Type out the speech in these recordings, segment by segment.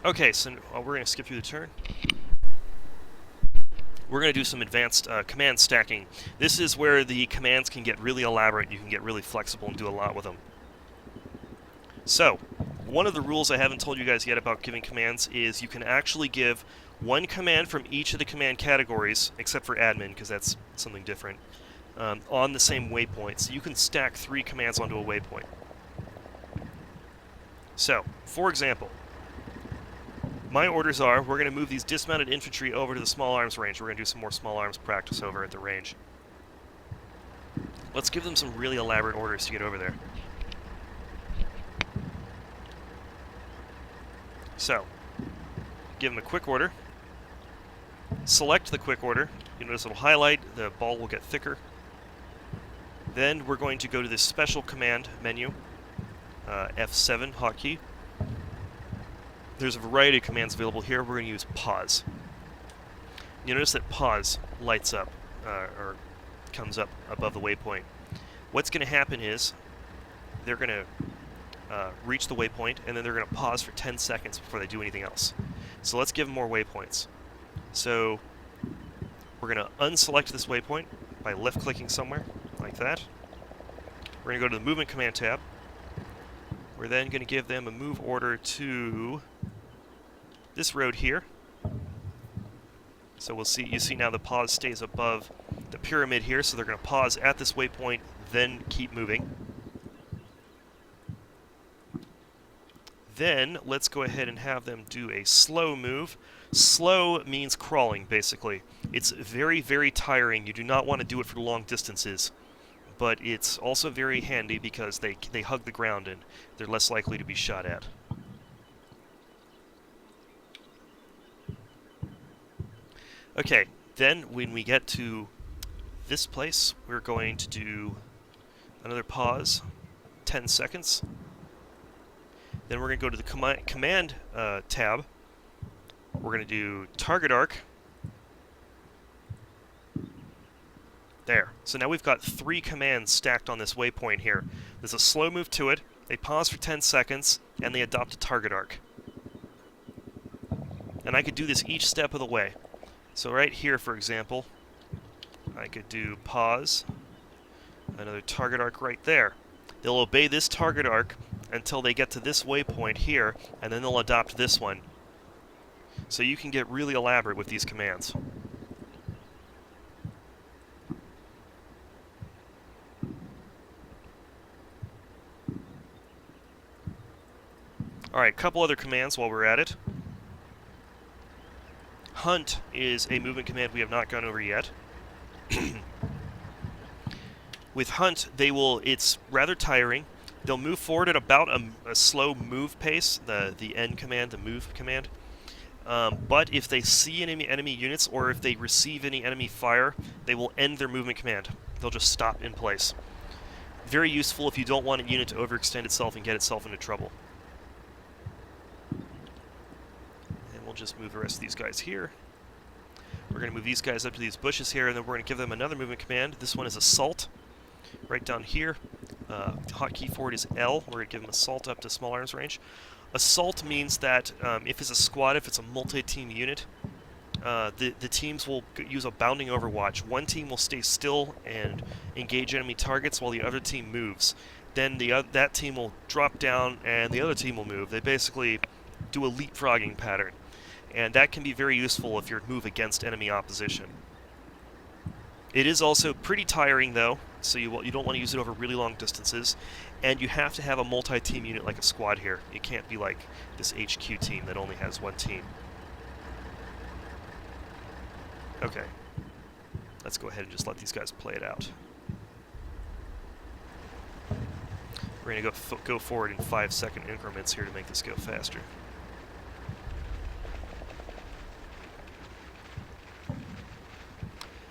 Okay, so we're going to skip through the turn. We're going to do some advanced command stacking. This is where the commands can get really elaborate. You can get really flexible and do a lot with them. So, one of the rules I haven't told you guys yet about giving commands is you can actually give one command from each of the command categories, except for admin, because that's something different, on the same waypoint. So you can stack 3 commands onto a waypoint. So, for example, my orders are, we're going to move these dismounted infantry over to the small arms range. We're going to do some more small arms practice over at the range. Let's give them some really elaborate orders to get over there. So, give them a quick order. Select the quick order. You notice it'll highlight, the ball will get thicker. Then we're going to go to this special command menu, F7 hotkey. There's a variety of commands available here. We're going to use pause. You notice that pause lights up, or comes up above the waypoint. What's going to happen is they're going to reach the waypoint, and then they're going to pause for 10 seconds before they do anything else. So let's give them more waypoints. So we're going to unselect this waypoint by left-clicking somewhere, like that. We're going to go to the Movement Command tab. We're then going to give them a move order to this road here. So we'll see. You see now the pause stays above the pyramid here, so they're going to pause at this waypoint, then keep moving. Then let's go ahead and have them do a slow move. Slow means crawling, basically. It's very, very tiring. You do not want to do it for long distances. But it's also very handy because they hug the ground and they're less likely to be shot at. Okay, then when we get to this place, we're going to do another pause, 10 seconds. Then we're going to go to the command tab. We're going to do target arc. There. So now we've got 3 commands stacked on this waypoint here. There's a slow move to it, they pause for 10 seconds, and they adopt a target arc. And I could do this each step of the way. So right here, for example, I could do pause, another target arc right there. They'll obey this target arc until they get to this waypoint here, and then they'll adopt this one. So you can get really elaborate with these commands. Alright, a couple other commands while we're at it. Hunt is a movement command we have not gone over yet. With Hunt, it's rather tiring. They'll move forward at about a slow move pace, the N command, the move command. But if they see any enemy units or if they receive any enemy fire, they will end their movement command. They'll just stop in place. Very useful if you don't want a unit to overextend itself and get itself into trouble. And we'll just move the rest of these guys here. We're going to move these guys up to these bushes here, and then we're going to give them another movement command. This one is Assault. Right down here. Hotkey for it is L. We're going to give them Assault up to small arms range. Assault means that if it's a squad, if it's a multi-team unit, the teams will use a bounding overwatch. One team will stay still and engage enemy targets while the other team moves. Then that team will drop down and the other team will move. They basically do a leapfrogging pattern. And that can be very useful if you're move against enemy opposition. It is also pretty tiring though, so you don't want to use it over really long distances. And you have to have a multi-team unit like a squad here. It can't be like this HQ team that only has one team. Okay. Let's go ahead and just let these guys play it out. We're going to go forward in 5-second increments here to make this go faster.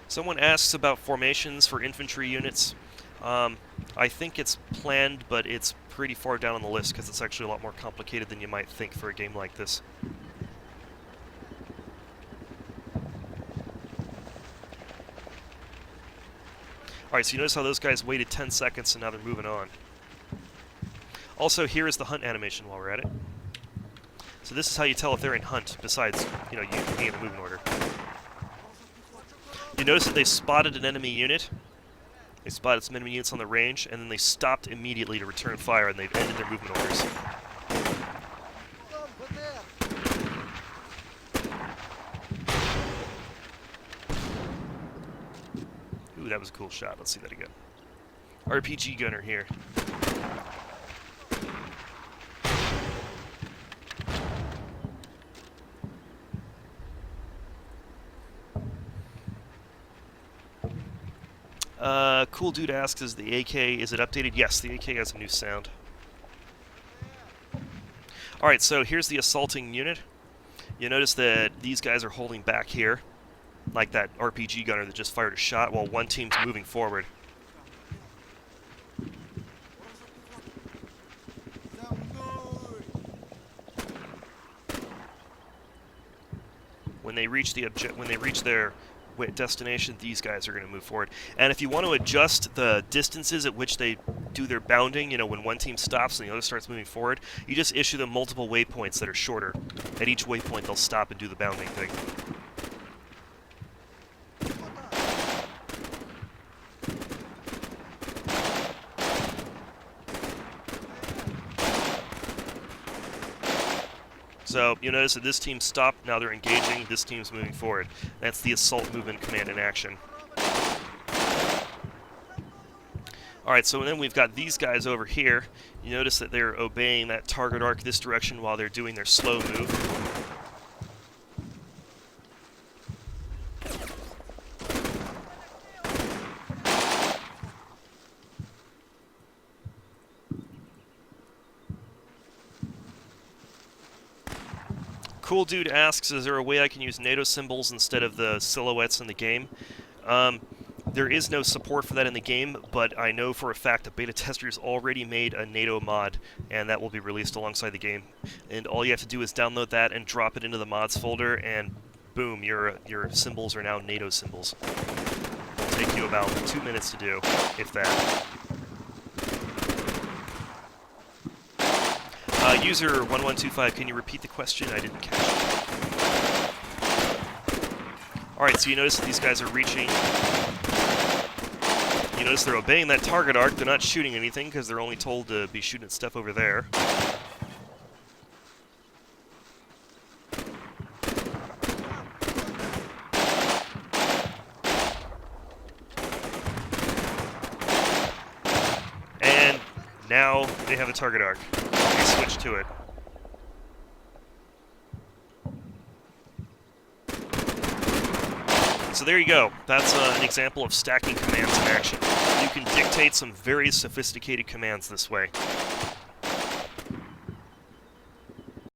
Someone asks about formations for infantry units. I think it's planned, but it's pretty far down on the list because it's actually a lot more complicated than you might think for a game like this. Alright, so you notice how those guys waited 10 seconds and now they're moving on. Also, here is the hunt animation while we're at it. So this is how you tell if they're in hunt, besides, you know, you being in the movement order. You notice that they spotted an enemy unit. They spotted some enemy units on the range, and then they stopped immediately to return fire, and they've ended their movement orders. Ooh, that was a cool shot. Let's see that again. RPG gunner here. Cool Dude asks, is the AK, is it updated? Yes, the AK has a new sound. Alright, so here's the assaulting unit. You notice that these guys are holding back here, like that RPG gunner that just fired a shot, while one team's moving forward. When they reach their destination, these guys are going to move forward. And if you want to adjust the distances at which they do their bounding, you know, when one team stops and the other starts moving forward, you just issue them multiple waypoints that are shorter. At each waypoint, they'll stop and do the bounding thing. So you notice that this team stopped, now they're engaging, this team's moving forward. That's the assault movement command in action. Alright, so then we've got these guys over here. You notice that they're obeying that target arc this direction while they're doing their slow move. Cool Dude asks, is there a way I can use NATO symbols instead of the silhouettes in the game? There is no support for that in the game, but I know for a fact that beta testers already made a NATO mod, and that will be released alongside the game. And all you have to do is download that and drop it into the mods folder, and boom, your symbols are now NATO symbols. It'll take you about 2 minutes to do, if that. User 1125, can you repeat the question? I didn't catch it. Alright, so you notice that these guys are reaching. You notice they're obeying that target arc. They're not shooting anything because they're only told to be shooting at stuff over there. And now they have a target arc. They switch to it. So there you go. That's an example of stacking commands in action. You can dictate some very sophisticated commands this way.